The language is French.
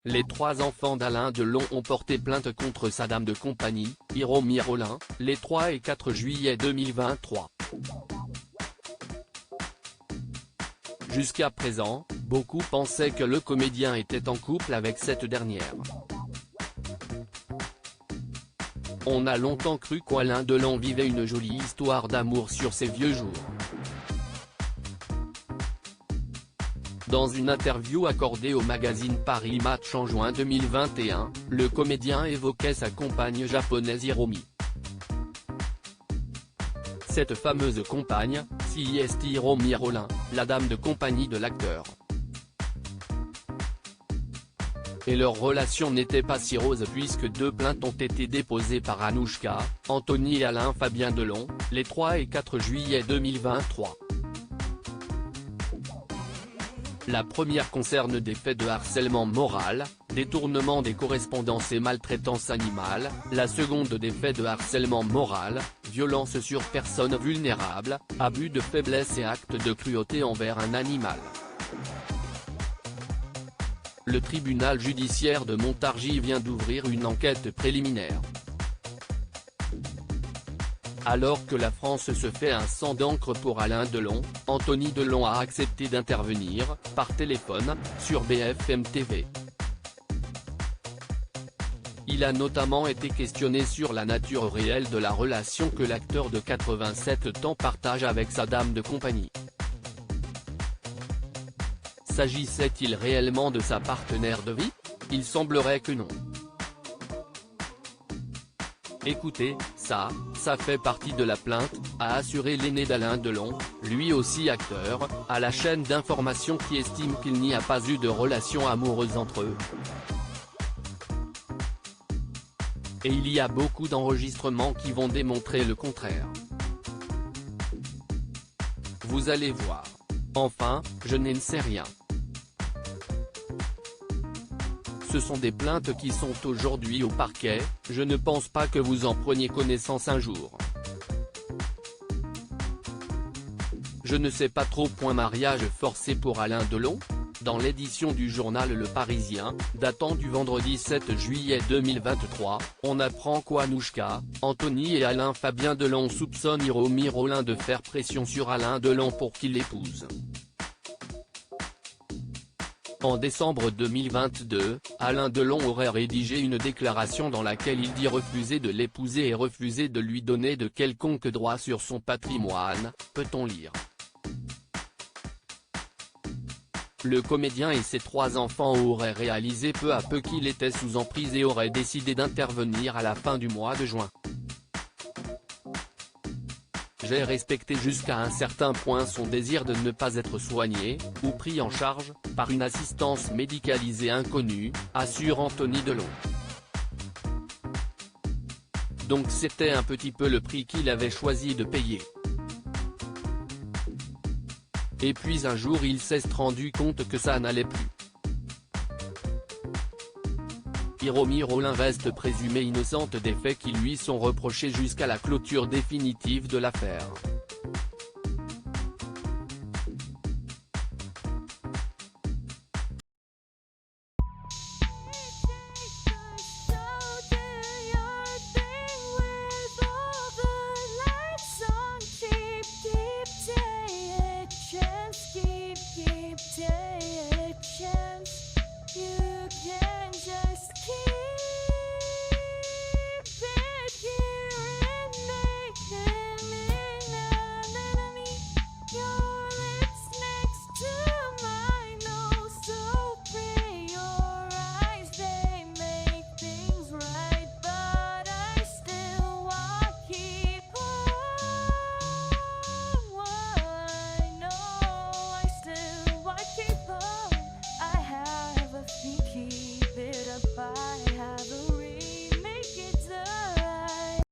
Les trois enfants d'Alain Delon ont porté plainte contre sa dame de compagnie, Hiromi Rollin, les 3 et 4 juillet 2023. Jusqu'à présent, beaucoup pensaient que le comédien était en couple avec cette dernière. On a longtemps cru qu'Alain Delon vivait une jolie histoire d'amour sur ses vieux jours. Dans une interview accordée au magazine Paris Match en juin 2021, le comédien évoquait sa compagne japonaise Hiromi. Cette fameuse compagne, c'est Hiromi Rollin, la dame de compagnie de l'acteur. Et leur relation n'était pas si rose puisque 2 plaintes ont été déposées par Anouchka, Anthony et Alain Fabien Delon, les 3 et 4 juillet 2023. La première concerne des faits de harcèlement moral, détournement des correspondances et maltraitance animale, la seconde des faits de harcèlement moral, violence sur personne vulnérable, abus de faiblesse et actes de cruauté envers un animal. Le tribunal judiciaire de Montargis vient d'ouvrir une enquête préliminaire. Alors que la France se fait un sang d'encre pour Alain Delon, Anthony Delon a accepté d'intervenir, par téléphone, sur BFM TV. Il a notamment été questionné sur la nature réelle de la relation que l'acteur de 87 ans partage avec sa dame de compagnie. S'agissait-il réellement de sa partenaire de vie? Il semblerait que non. Écoutez, ça fait partie de la plainte, a assuré l'aîné d'Alain Delon, lui aussi acteur, à la chaîne d'information qui estime qu'il n'y a pas eu de relation amoureuse entre eux. Et il y a beaucoup d'enregistrements qui vont démontrer le contraire. Vous allez voir. Enfin, je n'en sais rien. Ce sont des plaintes qui sont aujourd'hui au parquet, je ne pense pas que vous en preniez connaissance un jour. Je ne sais pas trop. Mariage forcé pour Alain Delon? Dans l'édition du journal Le Parisien, datant du vendredi 7 juillet 2023, on apprend qu'Anouchka, Anthony et Alain Fabien Delon soupçonnent Hiromi Rollin de faire pression sur Alain Delon pour qu'il l'épouse. En décembre 2022, Alain Delon aurait rédigé une déclaration dans laquelle il dit refuser de l'épouser et refuser de lui donner de quelconque droit sur son patrimoine, peut-on lire. Le comédien et ses 3 enfants auraient réalisé peu à peu qu'il était sous emprise et auraient décidé d'intervenir à la fin du mois de juin. J'ai respecté jusqu'à un certain point son désir de ne pas être soigné, ou pris en charge, par une assistance médicalisée inconnue, assure Anthony Delon. Donc c'était un petit peu le prix qu'il avait choisi de payer. Et puis un jour il s'est rendu compte que ça n'allait plus. Hiromi Rollin reste présumée innocente des faits qui lui sont reprochés jusqu'à la clôture définitive de l'affaire.